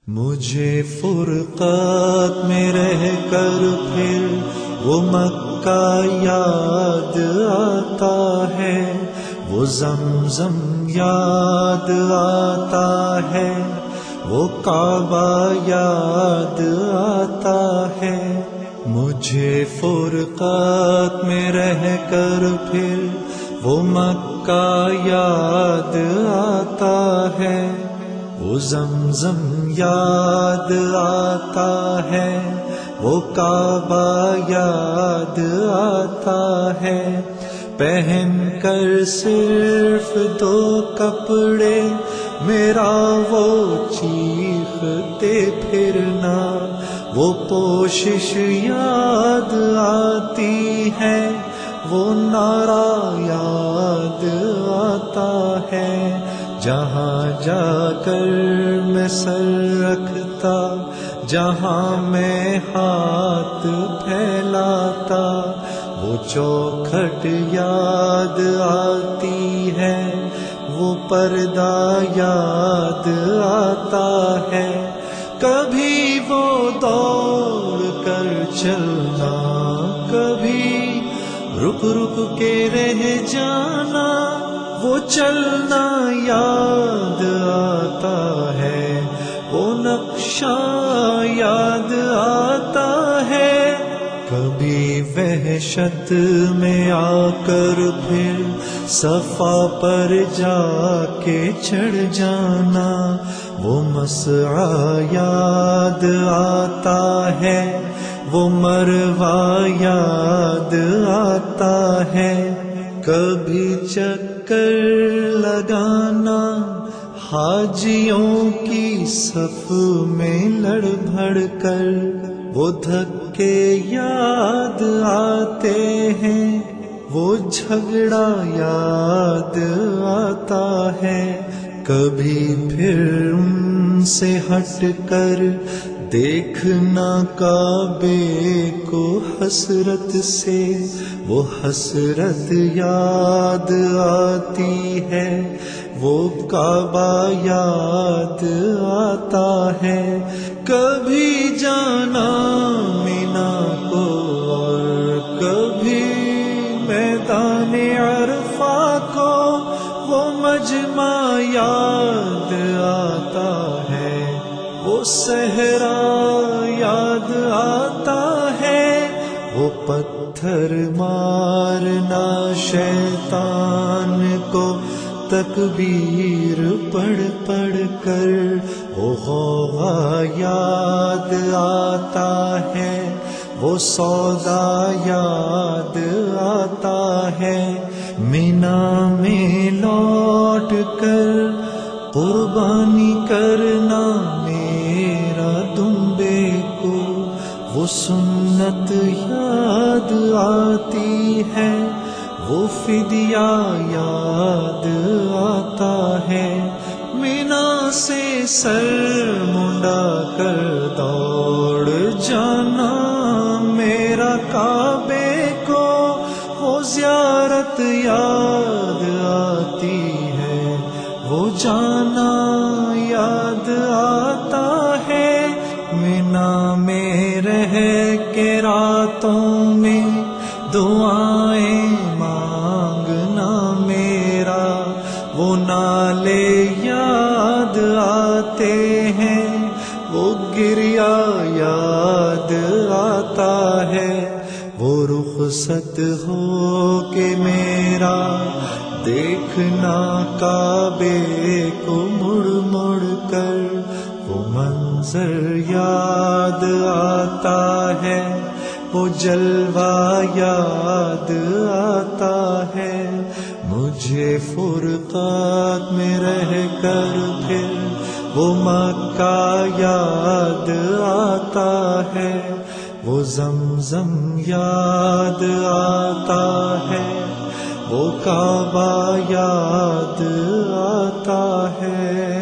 مجھے فرقت میں رہ کر پھر وہ مکہ یاد آتا ہے، وہ زمزم یاد آتا ہے، وہ کعبہ یاد آتا ہے۔ مجھے فرقت میں رہ کر پھر وہ مکہ یاد آتا ہے، وہ زمزم یاد آتا ہے، وہ کعبہ یاد آتا ہے۔ پہن کر صرف دو کپڑے میرا وہ چیختے پھرنا، وہ پوشش یاد آتی ہے، وہ نعرہ یاد آتا ہے۔ جہاں جا کر میں سر رکھتا، جہاں میں ہاتھ پھیلاتا، وہ چوکھٹ یاد آتی ہے، وہ پردہ یاد آتا ہے۔ کبھی وہ دوڑ کر چلنا، کبھی رک رک کے رہ جانا، وہ چلنا یاد آتا ہے، وہ نقشہ یاد آتا ہے۔ کبھی وحشت میں آ کر پھر صفا پر جا کے چڑھ جانا، وہ مسعی یاد آتا ہے، وہ مروہ یاد آتا ہے۔ کبھی چکر لگانا حاجیوں کی صف میں لڑ بھڑ کر، وہ دھکے یاد آتے ہیں، وہ جھگڑا یاد آتا ہے۔ کبھی پھر ان سے ہٹ کر دیکھنا کعبے کو حسرت سے، وہ حسرت یاد آتی ہے، وہ کعبہ یاد آتا ہے۔ کبھی جانا مینا کو اور کبھی میدان عرفہ کو، وہ مجمع یاد آتا ہے، وہ صحرا یاد آتا ہے، وہ پتھر مارنا شیطان کو تکبیر پڑھ پڑھ کر، وہ غوغا یاد آتا ہے، وہ سودا یاد آتا ہے۔ مینا میں لوٹ کر قربانی کرنا میرا دمبے کو، وہ سنت یاد آتی ہے، وہ فدیہ یاد آتا ہے۔ مینا سے سر منڈا کر دوڑ جانا میرا کعبے کو، وہ زیارت یاد آتی ہے، وہ جانا یاد آتا ہے۔ مینا میں رہ کے راتوں میں دعائیں مانگنا میرا، وہ نالے یاد آتے ہیں، وہ گریا یاد آتا ہے۔ وہ رخصت ہو کے میرا دیکھنا کعبے کو مڑ مڑ کر، وہ منظر یاد آتا ہے، وہ جلوہ یاد آتا ہے۔ مجھے فرقت میں رہ کر پھر وہ مکہ یاد آتا ہے، وہ زمزم یاد آتا ہے، وہ کعبہ یاد آتا ہے۔